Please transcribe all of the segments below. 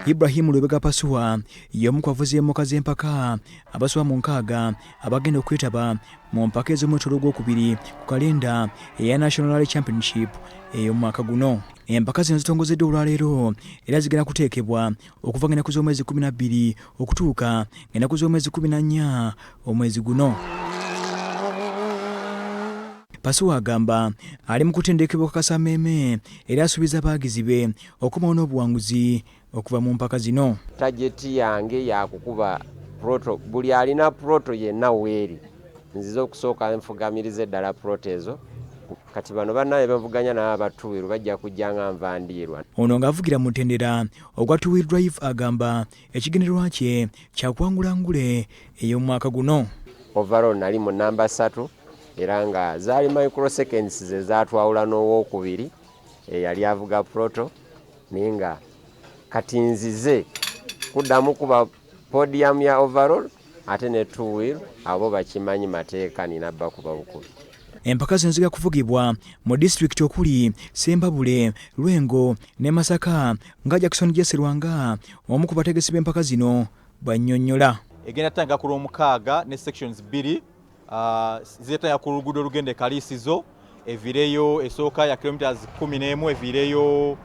Ibrahim Lubega Pasua y'omu ku bavuzi b'emmotoka z'empaka abasoba mu 6 abagenda okwetaba mu mpaka ez'omwetoolo gw'okubiri ku kalenda eya National Rally Championship ey'omwaka guno. Empaka zino zitongozeddwa olwaleero era zigenda kuteekebwa okuva ng'ennaku z'omwezi 12 okutuuka ng'ennaku z'omwezi 14 omwezi guno. Pasua agamba ali mu kutendekebwa okukasa mmeeme era asuubiza abaagizi be okubawo n'obuwanguzi okuva mu mpaka zino. Tageti yange yakukuba proto buli alina proto yenna weeri nziza okusooka nfugamiriza eddala proto ezo kati bano bannaye bavuganya nabo abatuwiru bajja kujja nga nvandiirwa. Ono ng'avugira mu ntendera ogwa two-wheel drive agamba ekigendererwa kye kyakuwangula ngule ey'omwaka guno. Overall nali mu namba 3 era nga zaali microseconds ze zaatwawula n'owookubiri eyali avuga proto naye nga kati nzize kuddamu kuba podium ya overall ate ne two-wheel abo bakimanyi mateeka nina bba kuba bukubi. Empaka zino zigenda kuvugibwa mu disitulikiti okuli Ssembabule, Lwengo ne Masaka nga Jackson Jesserwanga omu ku bategesi b'empaka zino bwannyonnyola. Egenda tanga ku Lwomukaaga ne sections 2 zeetaya ku luguudo olugenda e Kaliisizo eviireyo esooka ya kilometers 11 eviireyo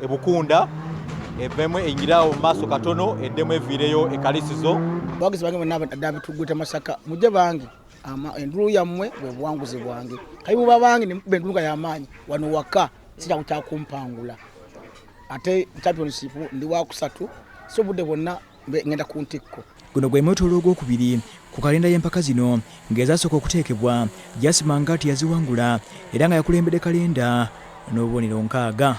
e Bukunda evemu engirawo mu maaso katono eddemu eviireyo e Kaliisizo. Abagizi bange bonna abatuggweta Masaka mujje bange endulu yammwe bwe buwanguzi bwange kayibuba bange ne benduluka y'amaanyi wano waka sijja kukyakumpangula ate championship ndi wa kusatu so budde bonna ngenda ku ntikko. Guno gwe mwetoolo ogwokubiri ku kalenda y'empaka zino ng'ezasooka okuteekebwa jasimanga nti yaziwangula era nga yakulembedde kalenda n'obubonero 6.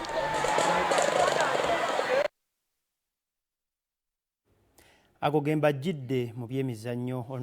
Ago gemba jidde mu byemizannyo.